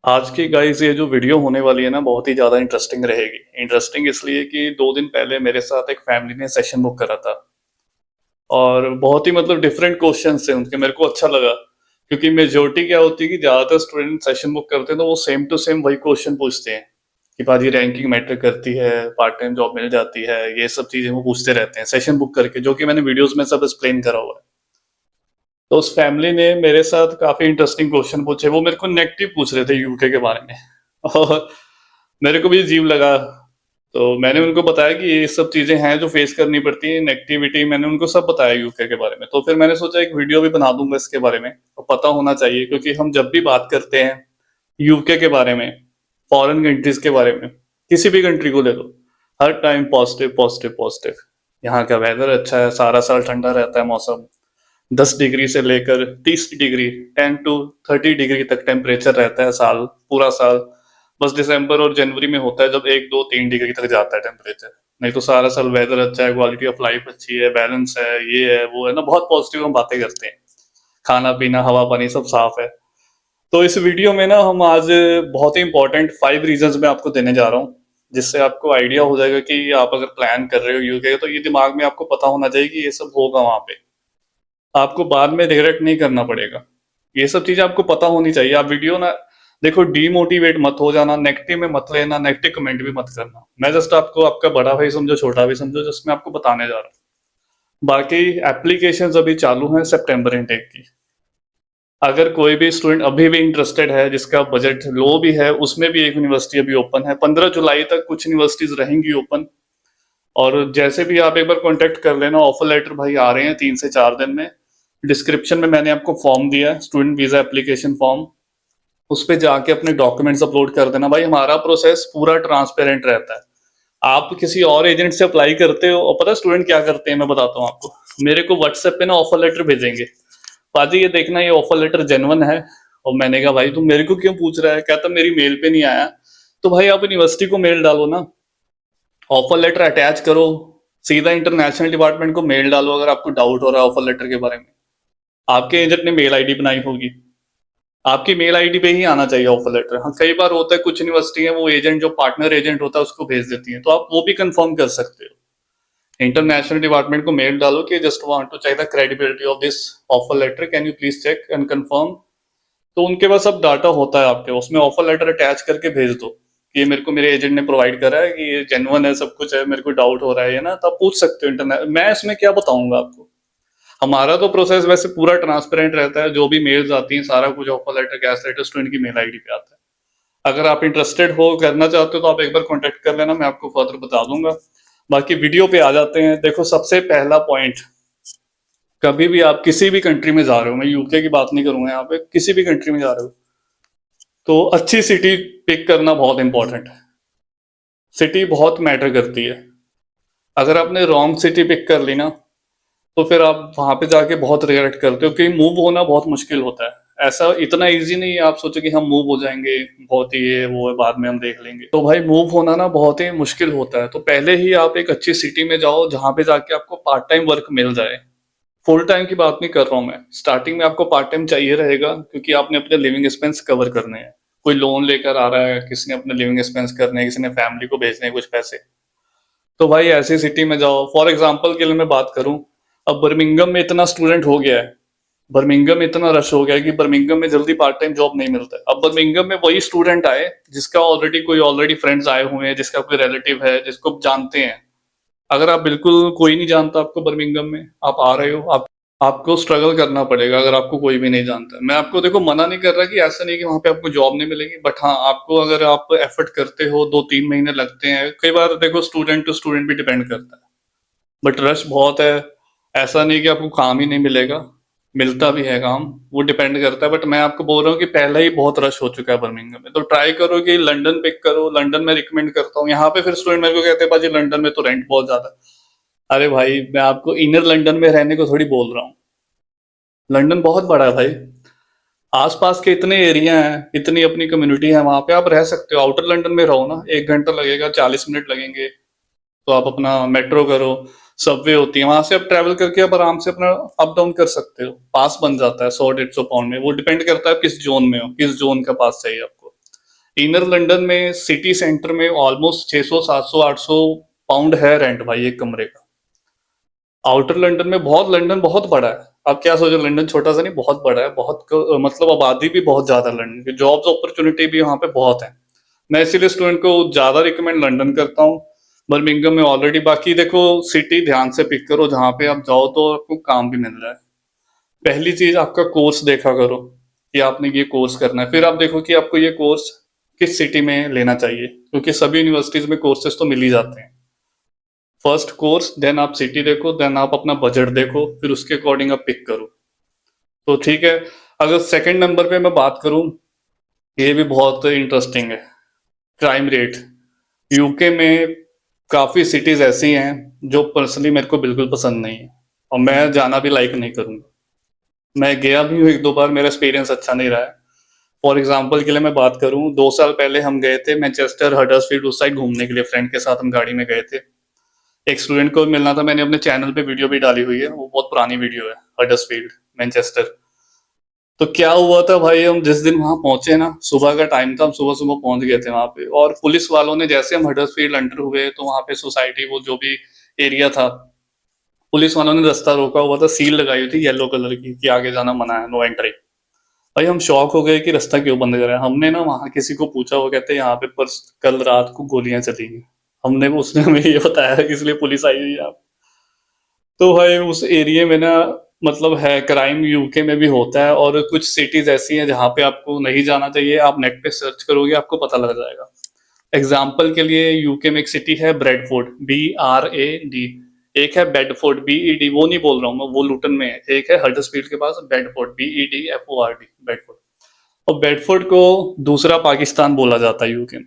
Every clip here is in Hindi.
आज की गाइस ये जो वीडियो होने वाली है ना बहुत ही ज़्यादा इंटरेस्टिंग रहेगी। इंटरेस्टिंग इसलिए कि 2 दिन पहले मेरे साथ एक फैमिली ने सेशन बुक करा था और बहुत ही मतलब डिफरेंट क्वेश्चंस थे उनके। मेरे को अच्छा लगा क्योंकि मेजोरिटी क्या होती है कि ज़्यादातर स्टूडेंट सेशन बुक करते हैं तो वो सेम टू सेम वही क्वेश्चन पूछते हैं कि पाजी रैंकिंग मैटर करती है, पार्ट टाइम जॉब मिल जाती है, ये सब चीज़ें वो पूछते रहते हैं सेशन बुक करके, जो कि मैंने वीडियोस में सब एक्सप्लेन करा हुआ है। तो उस फैमिली ने मेरे साथ काफ़ी इंटरेस्टिंग क्वेश्चन पूछे। वो मेरे को नेगेटिव पूछ रहे थे यूके के बारे में और मेरे को भी अजीब लगा। तो मैंने उनको बताया कि ये सब चीज़ें हैं जो फेस करनी पड़ती हैं, नेगेटिविटी। मैंने उनको सब बताया यूके के बारे में। तो फिर मैंने सोचा एक वीडियो भी बना दूंगा इसके बारे में, तो पता होना चाहिए क्योंकि हम जब भी बात करते हैं यूके के बारे में, फॉरेन कंट्रीज के बारे में, किसी भी कंट्री को ले लो, हर टाइम पॉजिटिव पॉजिटिव पॉजिटिव। यहाँ का वेदर अच्छा है, सारा साल ठंडा रहता है मौसम। 10 डिग्री से लेकर 30 डिग्री, 10 to 30 डिग्री तक टेम्परेचर रहता है साल, पूरा साल। बस दिसंबर और जनवरी में होता है जब 1 2 3 डिग्री तक जाता है टेम्परेचर। नहीं तो सारा साल वेदर अच्छा है, क्वालिटी ऑफ लाइफ अच्छी है, बैलेंस है, ये है वो है ना, बहुत पॉजिटिव हम बातें करते हैं। खाना पीना हवा पानी सब साफ है। तो इस वीडियो में ना हम आज बहुत ही इंपॉर्टेंट 5 रीजंस मैं आपको देने जा रहा हूँ, जिससे आपको आइडिया हो जाएगा कि आप अगर प्लान कर रहे हो यूके, तो ये दिमाग में आपको पता होना चाहिए कि ये सब होगा वहां पे। आपको बाद में रिग्रेट नहीं करना पड़ेगा। ये सब चीजें आपको पता होनी चाहिए। आप वीडियो ना देखो, डीमोटिवेट मत हो जाना, नेगेटिव में मत लेना, नेगेटिव कमेंट भी मत करना। मैं जस्ट आपको आपका बड़ा भाई समझो, छोटा भाई समझो, जस्ट मैं आपको बताने जा रहा हूँ। बाकी एप्लीकेशंस अभी चालू हैं सितंबर इनटेक की। अगर कोई भी स्टूडेंट अभी भी इंटरेस्टेड है, जिसका बजट लो भी है, उसमें भी एक यूनिवर्सिटी अभी ओपन है। 15 जुलाई तक कुछ यूनिवर्सिटीज रहेंगी ओपन। और जैसे भी आप एक बार कांटेक्ट कर लेना। ऑफर लेटर भाई आ रहे हैं 3 से 4 दिन में। डिस्क्रिप्शन में मैंने आपको फॉर्म दिया है, स्टूडेंट वीजा एप्लीकेशन फॉर्म। उस पे जाके अपने डॉक्यूमेंट्स अपलोड कर देना भाई। हमारा प्रोसेस पूरा ट्रांसपेरेंट रहता है। आप किसी और एजेंट से अप्लाई करते हो और पता है स्टूडेंट क्या करते हैं, मैं बताता हूँ आपको। मेरे को व्हाट्सएप पे ना ऑफर लेटर भेजेंगे, पाजी ये देखना ये ऑफर लेटर जेन्युइन है। और मैंने कहा भाई तुम मेरे को क्यों पूछ रहा है, कहता मेरी मेल पे नहीं आया। तो भाई आप यूनिवर्सिटी को मेल डालो ना, ऑफर लेटर अटैच करो, सीधा इंटरनेशनल डिपार्टमेंट को मेल डालो अगर आपको डाउट हो रहा है ऑफर लेटर के बारे में। आपके एजेंट ने मेल आईडी बनाई होगी, आपकी मेल आईडी पे ही आना चाहिए ऑफर लेटर। हाँ, कई बार होता है कुछ यूनिवर्सिटी है वो एजेंट जो पार्टनर एजेंट होता है उसको भेज देती है, तो आप वो भी कंफर्म कर सकते हो। इंटरनेशनल डिपार्टमेंट को मेल डालो कि just want to check the credibility of this offer letter, can you please check and confirm. तो उनके पास सब डाटा होता है आपके, उसमें ऑफर लेटर अटैच करके भेज दो कि ये मेरे को मेरे एजेंट ने प्रोवाइड करा है, कि ये जेन्युइन है, सब कुछ है, मेरे को डाउट हो रहा है ये ना, तो आप पूछ सकते हो। इंटरनेट मैं इसमें क्या बताऊंगा आपको। हमारा तो प्रोसेस वैसे पूरा ट्रांसपेरेंट रहता है। जो भी मेल्स आती हैं सारा कुछ offer letter cash letter student की मेल आईडी पे आता है। अगर आप इंटरेस्टेड हो, करना चाहते हो, तो आप एक बार कांटेक्ट कर लेना, मैं आपको फर्दर बता दूंगा। बाकी वीडियो पे आ जाते हैं। देखो सबसे पहला पॉइंट, कभी भी आप किसी भी कंट्री में जा रहे हो, मैं यूके की बात नहीं करूंगा यहाँ पे, किसी भी कंट्री में जा रहे हो तो अच्छी सिटी पिक करना बहुत इंपॉर्टेंट है। सिटी बहुत मैटर करती है। अगर आपने रॉन्ग सिटी पिक कर ली ना, तो फिर आप वहां पे जाके बहुत रिग्रेट करते हो, क्योंकि मूव होना बहुत मुश्किल होता है। ऐसा इतना इजी नहीं है आप सोचो कि हम मूव हो जाएंगे, बहुत ही ये वो है, बाद में हम देख लेंगे। तो भाई मूव होना ना बहुत ही मुश्किल होता है। तो पहले ही आप एक अच्छी सिटी में जाओ जहां पे जाके आपको पार्ट टाइम वर्क मिल जाए। फुल टाइम की बात नहीं कर रहा हूँ मैं, स्टार्टिंग में आपको पार्ट टाइम चाहिए रहेगा क्योंकि आपने अपने लिविंग एक्सपेंस कवर करने हैं। कोई लोन लेकर आ रहा है, किसी ने अपने लिविंग एक्सपेंस करने हैं, किसी ने फैमिली को भेजने हैं कुछ पैसे। तो भाई ऐसी सिटी में जाओ। फॉर एग्जाम्पल के लिए मैं बात करूं, अब बर्मिंगम में इतना स्टूडेंट हो गया है, बर्मिंगम में इतना रश हो गया है कि बर्मिंगम में जल्दी पार्ट टाइम जॉब नहीं मिलता है। अब बर्मिंगम में वही स्टूडेंट आए जिसका ऑलरेडी फ्रेंड्स आए हुए हैं, जिसका कोई रिलेटिव है, जिसको आप जानते हैं। अगर आप बिल्कुल कोई नहीं जानता आपको बर्मिंगम में, आप आ रहे हो, आपको स्ट्रगल करना पड़ेगा अगर आपको कोई भी नहीं जानता। मैं आपको देखो मना नहीं कर रहा कि ऐसा नहीं कि वहां पे आपको जॉब नहीं मिलेगी, बट हाँ आपको अगर आप एफर्ट करते हो 2 3 महीने लगते हैं। कई बार देखो स्टूडेंट टू स्टूडेंट भी डिपेंड करता है, बट रश बहुत है। ऐसा नहीं कि आपको काम ही नहीं मिलेगा, मिलता भी है काम, वो डिपेंड करता है। बट मैं आपको बोल रहा हूँ कि पहले ही बहुत रश हो चुका है बर्मिंघम में। तो ट्राई करो कि लंदन पिक करो। लंदन में रिकमेंड करता हूँ। यहाँ पे फिर स्टूडेंट मेरे को कहते हैं भाजी लंदन में तो रेंट बहुत ज्यादा है। अरे भाई मैं आपको इनर लंदन में रहने को थोड़ी बोल रहा हूँ। लंदन बहुत बड़ा है भाई, आसपास के इतने एरिया हैं, इतनी अपनी कम्युनिटी है, वहां पे आप रह सकते हो। आउटर लंदन में रहो ना, 1 घंटा लगेगा, 40 मिनट लगेंगे। तो आप अपना मेट्रो करो, सबवे होती है, वहां से आप ट्रैवल करके आप आराम से अपना अप डाउन कर सकते हो। पास बन जाता है 100 150 पाउंड में। वो डिपेंड करता है किस जोन में हो, किस जोन का पास चाहिए आपको। इनर लंदन में सिटी सेंटर में ऑलमोस्ट 600 700 800 पाउंड है रेंट भाई एक कमरे का। आउटर लंदन में बहुत, लंदन बहुत बड़ा है। आप क्या सोचो, लंदन छोटा सा नहीं, बहुत बड़ा है, बहुत मतलब आबादी भी बहुत ज्यादा है लंदन की, जॉब्स अपॉर्चुनिटी भी वहाँ पे बहुत है। मैं इसीलिए स्टूडेंट को ज्यादा रिकमेंड लंदन करता हूँ। बर्मिंघम में ऑलरेडी, बाकी देखो सिटी ध्यान से पिक करो जहाँ पे आप जाओ तो आपको काम भी मिल रहा है। पहली चीज आपका कोर्स देखा करो कि आपने ये कोर्स करना है, फिर आप देखो कि आपको ये कोर्स किस सिटी में लेना चाहिए, क्योंकि सभी यूनिवर्सिटीज में कोर्सेज तो मिल ही जाते हैं। फर्स्ट कोर्स, देन आप सिटी देखो, देन आप अपना बजट देखो, फिर उसके अकॉर्डिंग आप पिक करो। तो ठीक है। अगर सेकंड नंबर पे मैं बात करूं, ये भी बहुत इंटरेस्टिंग है, क्राइम रेट। यूके में काफी सिटीज ऐसी हैं जो पर्सनली मेरे को बिल्कुल पसंद नहीं है, और मैं जाना भी लाइक नहीं करूंगा। मैं गया भी हूँ एक दो बार, मेरा एक्सपीरियंस अच्छा नहीं रहा है। फॉर एग्जाम्पल के लिए मैं बात करूं, 2 साल पहले हम गए थे मैनचेस्टर हडर्सफील्ड उस साइड घूमने के लिए, फ्रेंड के साथ हम गाड़ी में गए थे। एक स्टूडेंट को मिलना था, मैंने अपने चैनल पे वीडियो भी डाली हुई है, वो बहुत पुरानी वीडियो है, हडर्सफील्ड मैनचेस्टर। तो क्या हुआ था भाई, हम जिस दिन वहां पहुंचे ना, सुबह का टाइम था, हम सुबह सुबह पहुंच गए थे वहां पे, और पुलिस वालों ने जैसे हम हडर्सफील्ड एंटर हुए तो वहां पे सोसाइटी, वो जो भी एरिया था, पुलिस वालों ने रास्ता रोका हुआ था, सील लगाई हुई थी येलो कलर की कि आगे जाना मना है, नो एंट्री। भाई हम शॉक हो गए कि रास्ता क्यों बंद करा है। हमने ना वहां किसी को पूछा, वो कहते हैं यहाँ पे पर कल रात को गोलियां चली हैं। हमने, उसने हमें ये बताया इसलिए पुलिस आई हुई है। तो भाई उस एरिया में ना, मतलब है, क्राइम यूके में भी होता है, और कुछ सिटीज ऐसी हैं जहाँ पे आपको नहीं जाना चाहिए। आप नेट पे सर्च करोगे आपको पता लग जाएगा। एग्जाम्पल के लिए यूके में एक सिटी है ब्रेडफोर्ड, BRAD। एक है बेडफोर्ड, BED, वो नहीं बोल रहा हूँ मैं, वो लुटन में है। एक है हडर्सफील्ड के पास बेडफोर्ड, BEDFORD, बेडफोर्ड। और बेडफोर्ड को दूसरा पाकिस्तान बोला जाता है यूके में।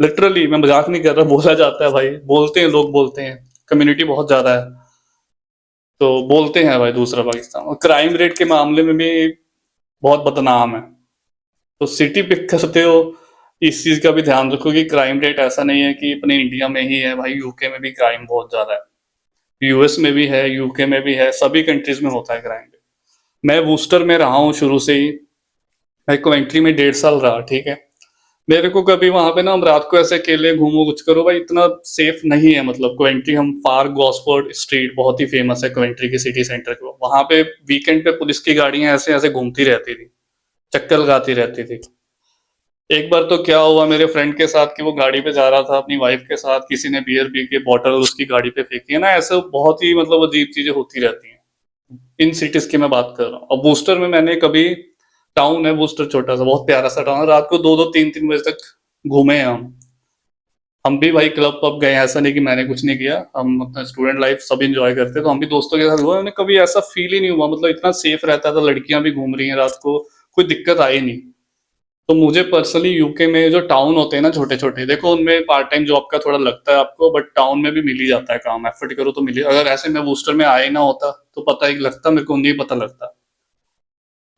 लिटरली, मैं मजाक नहीं कर रहा, बोला जाता है भाई, बोलते हैं लोग, बोलते हैं, कम्युनिटी बहुत ज्यादा है, तो बोलते हैं भाई दूसरा पाकिस्तान। और क्राइम रेट के मामले में भी बहुत बदनाम है। तो सिटी पिक करते हो, इस चीज का भी ध्यान रखो कि क्राइम रेट ऐसा नहीं है कि अपने इंडिया में ही है भाई, यूके में भी क्राइम बहुत ज्यादा है, यूएस में भी है, यूके में भी है, सभी कंट्रीज में होता है क्राइम रेट। मैं वूस्टर में रहा हूँ शुरू से ही, मैं कोवेंट्री में 1.5 साल रहा, ठीक है। मेरे को कभी वहां पे ना, हम रात को ऐसे अकेले घूमो कुछ करो भाई, इतना सेफ नहीं है। मतलब क्वेंट्री, हम पार्क गॉसफोर्ड स्ट्रीट बहुत ही फेमस है क्वेंट्री की सिटी सेंटर को, वहां पे वीकेंड पे पुलिस की गाड़ियां ऐसे ऐसे घूमती रहती थी, चक्कर लगाती रहती थी। एक बार तो क्या हुआ मेरे फ्रेंड के साथ कि वो गाड़ी पे जा रहा था अपनी वाइफ के साथ, किसी ने बियर पी के बॉटल उसकी गाड़ी पे फेंकी है ना, ऐसे बहुत ही मतलब अजीब चीजें होती रहती हैं। इन सिटीज की मैं बात कर रहा हूँ। और बूस्टर में मैंने कभी, टाउन है बूस्टर, छोटा सा बहुत प्यारा सा टाउन है, रात को 2 2 3 3 बजे तक घूमे हैं हम भी भाई, क्लब पब गए, ऐसा नहीं कि मैंने कुछ नहीं किया, हम अपना स्टूडेंट लाइफ सब इंजॉय करते, तो हम भी दोस्तों के साथ हुआ, उन्हें कभी ऐसा फील ही नहीं हुआ, मतलब इतना सेफ रहता था, लड़कियां भी घूम रही हैं रात को, कोई दिक्कत आई नहीं। तो मुझे पर्सनली यूके में जो टाउन होते हैं ना छोटे छोटे, देखो उनमें पार्ट टाइम जॉब का थोड़ा लगता है आपको, बट टाउन में भी मिल ही जाता है काम, एफर्ट करो तो मिले। अगर ऐसे मैं बूस्टर में आया ही ना होता तो पता ही लगता, मेरे को नहीं पता लगता।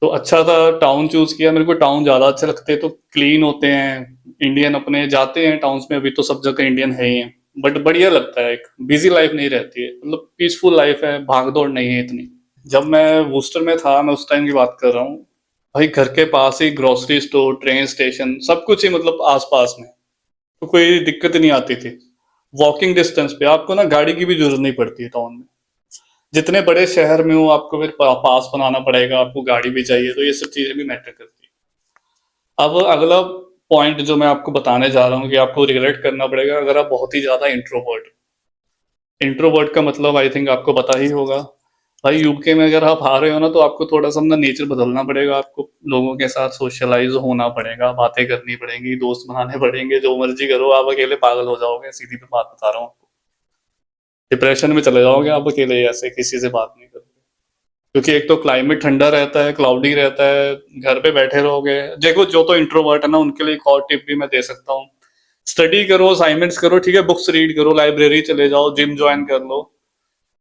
तो अच्छा था, टाउन चूज किया, मेरे को टाउन ज्यादा अच्छे लगते हैं, तो क्लीन होते हैं, इंडियन अपने जाते हैं टाउन्स में, अभी तो सब जगह इंडियन है ही है। बट बढ़िया लगता है, एक बिजी लाइफ नहीं रहती है, मतलब पीसफुल लाइफ है, भाग दौड़ नहीं है इतनी। जब मैं वूस्टर में था, मैं उस टाइम की बात कर रहा हूँ, भाई घर के पास ही ग्रोसरी स्टोर, ट्रेन स्टेशन, सब कुछ ही मतलब आस पास में, तो कोई दिक्कत नहीं आती थी। वॉकिंग डिस्टेंस पे, आपको ना गाड़ी की भी जरूरत नहीं पड़ती है टाउन में। जितने बड़े शहर में हो आपको फिर पास बनाना पड़ेगा, आपको गाड़ी भी चाहिए, तो ये सब चीजें भी मैटर करती है। अब अगला पॉइंट जो मैं आपको बताने जा रहा हूँ कि आपको रिग्रेट करना पड़ेगा अगर आप बहुत ही ज्यादा इंट्रोवर्ट। इंट्रोवर्ट का मतलब आई थिंक आपको पता ही होगा। भाई यूके में अगर आप आ रहे हो ना, तो आपको थोड़ा सा अपना नेचर बदलना पड़ेगा, आपको लोगों के साथ सोशलाइज होना पड़ेगा, बातें करनी पड़ेंगी, दोस्त बनाने पड़ेंगे, जो मर्जी करो, आप अकेले पागल हो जाओगे, सीधी पे बात बता रहा हूँ आपको। डिप्रेशन में चले जाओगे आप अकेले ऐसे किसी से बात नहीं करोगे, क्योंकि एक तो क्लाइमेट ठंडा रहता है, क्लाउडी रहता है, घर पे बैठे रहोगे। देखो जो तो इंट्रोवर्ट है ना, उनके लिए एक और टिप भी मैं दे सकता हूँ, स्टडी करो, असाइनमेंट्स करो, ठीक है, बुक्स रीड करो, लाइब्रेरी चले जाओ, जिम ज्वाइन कर लो।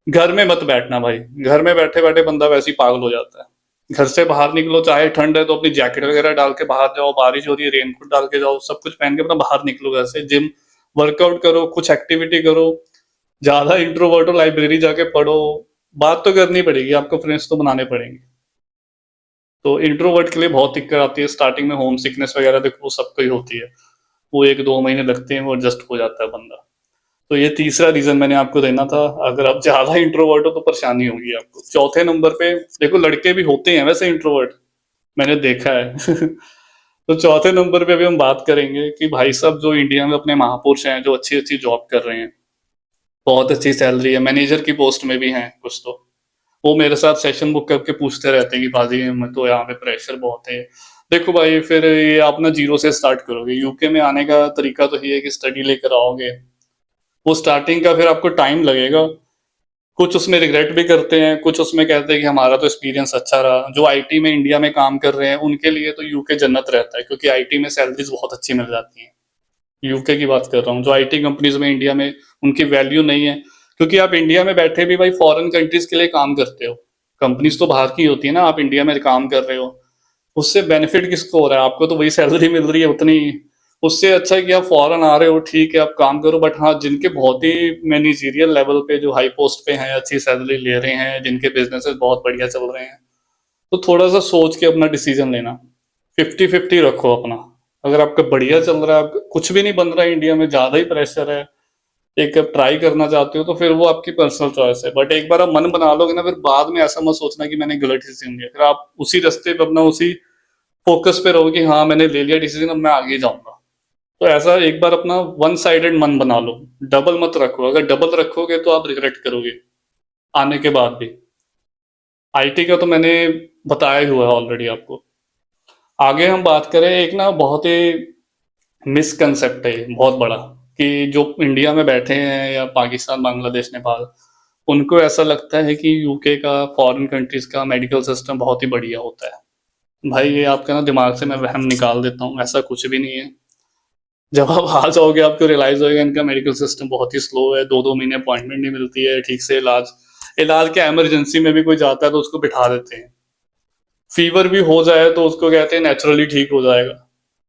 घर में मत बैठना भाई, घर में बैठे बैठे बंदा वैसे ही पागल हो जाता है। घर से बाहर निकलो, चाहे ठंड है तो अपनी जैकेट वगैरह डाल के बाहर जाओ, बारिश हो रही है रेनकोट डाल के जाओ, सब कुछ पहन के अपना बाहर निकलो घर से, जिम, वर्कआउट करो, कुछ एक्टिविटी करो। ज्यादा इंट्रोवर्ट हो, लाइब्रेरी जाके पढ़ो, बात तो करनी पड़ेगी आपको, फ्रेंड्स तो बनाने पड़ेंगे। तो इंट्रोवर्ट के लिए बहुत दिक्कत आती है स्टार्टिंग में, होम सिकनेस वगैरह देखो वो सबको ही होती है, वो 1-2 महीने लगते हैं, वो एडजस्ट हो जाता है बंदा। तो ये तीसरा रीजन मैंने आपको देना था, अगर आप ज्यादा इंट्रोवर्ट हो तो परेशानी होगी आपको। चौथे नंबर पे देखो लड़के भी होते हैं वैसे इंट्रोवर्ट, मैंने देखा है। तो चौथे नंबर पे अभी हम बात करेंगे कि भाई साहब जो इंडिया में अपने महापुरुष हैं, जो अच्छी अच्छी जॉब कर रहे हैं, बहुत अच्छी सैलरी है, मैनेजर की पोस्ट में भी हैं कुछ, तो वो मेरे साथ सेशन बुक करके पूछते रहते हैं कि बाजी मैं तो यहाँ पे प्रेशर बहुत है। देखो भाई फिर ये आप ना जीरो से स्टार्ट करोगे, यूके में आने का तरीका तो ये है कि स्टडी लेकर आओगे, वो स्टार्टिंग का फिर आपको टाइम लगेगा। कुछ उसमें रिग्रेट भी करते हैं, कुछ उसमें कहते हैं कि हमारा तो एक्सपीरियंस अच्छा रहा। जो आईटी में इंडिया में काम कर रहे हैं उनके लिए तो यूके जन्नत रहता है, क्योंकि आईटी में सैलरीज बहुत अच्छी मिल जाती हैं। यूके की बात कर रहा हूँ, जो आईटी कंपनीज में इंडिया में उनकी वैल्यू नहीं है, क्योंकि आप इंडिया में बैठे भी भाई फॉरेन कंट्रीज के लिए काम करते हो, कंपनीज तो बाहर की होती है ना, आप इंडिया में काम कर रहे हो, उससे बेनिफिट किसको हो रहा है? आपको तो वही सैलरी मिल रही है उतनी। उससे अच्छा है कि आप फॉरेन आ रहे हो, ठीक है आप काम करो, बट हाँ जिनके बहुत ही मैनेजरियल लेवल पे जो हाई पोस्ट पे हैं, अच्छी सैलरी ले रहे हैं, जिनके बिजनेसेस बहुत बढ़िया चल रहे हैं, तो थोड़ा सा सोच के अपना डिसीजन लेना। 50-50 रखो अपना। अगर आपका बढ़िया चल रहा है, आपका कुछ भी नहीं बन रहा है इंडिया में, ज्यादा ही प्रेशर है, एक आप ट्राई करना चाहते हो, तो फिर वो आपकी पर्सनल चॉइस है। बट एक बार आप मन बना लोगे ना, फिर बाद में ऐसा मत सोचना कि मैंने गलत डिसीजन लिया, फिर आप उसी रास्ते पे अपना उसी फोकस पे रहोगे, हाँ मैंने ले लिया डिसीजन, अब मैं आगे जाऊंगा। तो ऐसा एक बार अपना वन साइडेड मन बना लो, डबल मत रखो। अगर डबल रखोगे तो आप रिग्रेट करोगे आने के बाद भी। आईटी का तो मैंने बताया ही हुआ है ऑलरेडी आपको। आगे हम बात करें, एक ना बहुत ही मिसकंसेप्ट है ये, बहुत बड़ा, कि जो इंडिया में बैठे हैं या पाकिस्तान, बांग्लादेश, नेपाल, उनको ऐसा लगता है कि यूके का, फॉरेन कंट्रीज का मेडिकल सिस्टम बहुत ही बढ़िया होता है। भाई ये आपका ना दिमाग से मैं वहम निकाल देता हूँ, ऐसा कुछ भी नहीं है। जब आप आ जाओगे आपको रियलाइज होगा इनका मेडिकल सिस्टम बहुत ही स्लो है, 2-2 महीने अपॉइंटमेंट नहीं मिलती है ठीक से, इलाज इलाज के इमरजेंसी में भी कोई जाता है तो उसको बिठा देते हैं। फीवर भी हो जाए तो उसको कहते हैं नेचुरली ठीक हो जाएगा,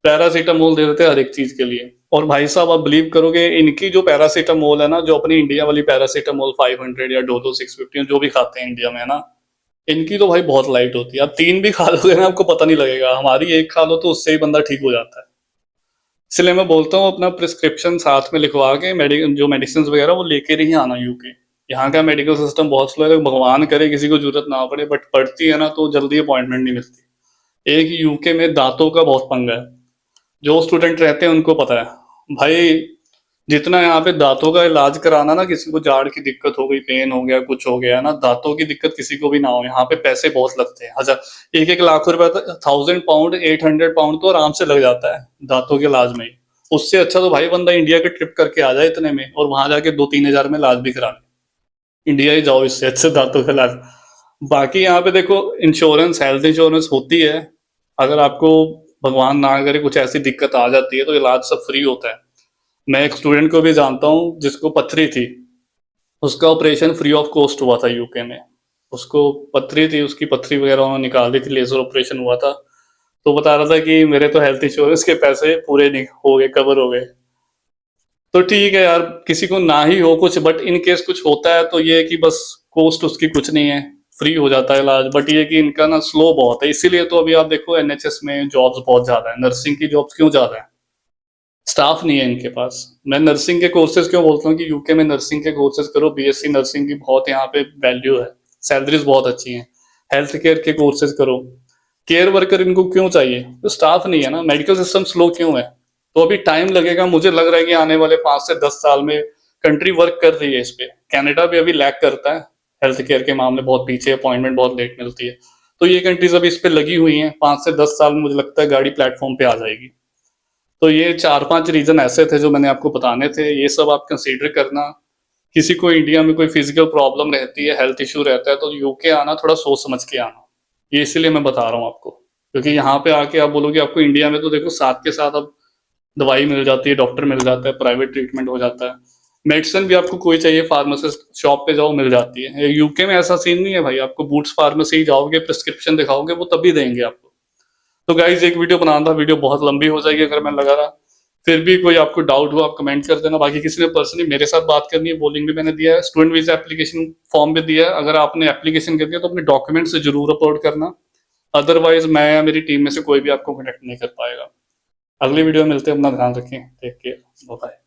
पैरासीटामोल दे देते हैं हर एक चीज के लिए। और भाई साहब आप बिलीव करोगे, इनकी जो पैरासीटामोल है ना, जो अपनी इंडिया वाली पैरासीटामोल 500 या डोलो 650 जो भी खाते हैं इंडिया में है ना, इनकी तो भाई बहुत लाइट होती है। आप 3 भी खा लोगे ना आपको पता नहीं लगेगा, हमारी एक खा लो तो उससे ही बंदा ठीक हो जाता है। इसलिए मैं बोलता हूँ अपना प्रिस्क्रिप्शन साथ में लिखवा के जो मेडिसिन वगैरह वो लेकर ही आना यूके। यहाँ का मेडिकल सिस्टम बहुत स्लो है, भगवान करे किसी को जरूरत ना पड़े, बट पड़ती है ना तो जल्दी अपॉइंटमेंट नहीं मिलती। एक यूके में दांतों का बहुत पंगा है, जो स्टूडेंट रहते हैं उनको पता है भाई। जितना यहाँ पे दांतों का इलाज कराना ना, किसी को जाड़ की दिक्कत हो गई, पेन हो गया, कुछ हो गया ना, दांतों की दिक्कत किसी को भी ना हो, यहाँ पे पैसे बहुत लगते हैं, 1-1 लाख रुपए, 1000 पाउंड, 800 पाउंड तो आराम से लग जाता है दांतों के इलाज में ही। उससे अच्छा तो भाई बंदा इंडिया के ट्रिप करके आ जाए इतने में, और वहां जाके 2-3 हजार में इलाज भी करा ले। इंडिया ही जाओ, इससे अच्छे दांतों का इलाज। बाकी यहाँ पे देखो इंश्योरेंस, हेल्थ इंश्योरेंस होती है, अगर आपको भगवान ना करे कुछ ऐसी दिक्कत आ जाती है तो इलाज सब फ्री होता है। मैं एक स्टूडेंट को भी जानता हूँ जिसको पथरी थी, उसका ऑपरेशन फ्री ऑफ कॉस्ट हुआ था यूके में। उसको पथरी थी, उसकी पथरी वगैरह उन्होंने निकाल दी थी, लेजर ऑपरेशन हुआ था। तो बता रहा था कि मेरे तो हेल्थ इंश्योरेंस के पैसे पूरे नहीं हो गए, कवर हो गए। तो ठीक है यार, किसी को ना ही हो कुछ, बट इन केस कुछ होता है तो ये है कि बस कॉस्ट उसकी कुछ नहीं है, फ्री हो जाता है इलाज। बट ये कि इनका ना स्लो बहुत है, इसीलिए तो अभी आप देखो एनएचएस में जॉब्स बहुत ज्यादा है, नर्सिंग की जॉब्स क्यों ज्यादा है? स्टाफ नहीं है इनके पास। मैं नर्सिंग के कोर्सेज क्यों बोलता हूँ कि यूके में नर्सिंग के कोर्सेज करो, बीएससी नर्सिंग की बहुत यहाँ पे वैल्यू है, सैलरीज बहुत अच्छी हैं। हेल्थ केयर के कोर्सेज करो, केयर वर्कर इनको क्यों चाहिए? तो स्टाफ नहीं है ना, मेडिकल सिस्टम स्लो क्यों है? तो अभी टाइम लगेगा, मुझे लग रहा है कि आने वाले 5 से 10 साल में कंट्री वर्क कर रही है इस पे। कनाडा भी अभी लैग करता है हेल्थ केयर के मामले, बहुत पीछे, अपॉइंटमेंट बहुत लेट मिलती है। तो ये कंट्रीज अभी इस पे लगी हुई हैं, 5 से 10 साल में मुझे लगता है गाड़ी प्लेटफॉर्म पे आ जाएगी। तो ये 4-5 रीजन ऐसे थे जो मैंने आपको बताने थे, ये सब आप कंसीडर करना। किसी को इंडिया में कोई फिजिकल प्रॉब्लम रहती है, हेल्थ इशू रहता है, तो यूके आना थोड़ा सोच समझ के आना। ये इसीलिए मैं बता रहा हूँ आपको, क्योंकि यहाँ पे आके आप बोलोगे आपको इंडिया में तो देखो साथ के साथ अब दवाई मिल जाती है, डॉक्टर मिल जाता है, प्राइवेट ट्रीटमेंट हो जाता है, मेडिसिन भी आपको कोई चाहिए फार्मासिस्ट शॉप पे जाओ मिल जाती है। यूके में ऐसा सीन नहीं है भाई, आपको बूट्स फार्मेसी जाओगे, प्रिस्क्रिप्शन दिखाओगे, वो तभी देंगे आपको। तो गाइज एक वीडियो बनाना था, वीडियो बहुत लंबी हो जाएगी अगर मैं लगा रहा। फिर भी कोई आपको डाउट हो आप कमेंट कर देना। बाकी किसी ने पर्सनली मेरे साथ बात करनी है, वो लिंक भी मैंने दिया है, स्टूडेंट वीजा एप्लीकेशन फॉर्म भी दिया है, अगर आपने एप्लीकेशन कर दिया तो अपने डॉक्यूमेंट्स जरूर अपलोड करना। अदरवाइज मैं या मेरी टीम में से कोई भी आपको कनेक्ट नहीं कर पाएगा। अगली वीडियो में मिलते हैं, अपना ध्यान रखें, टेक केयर, बाय।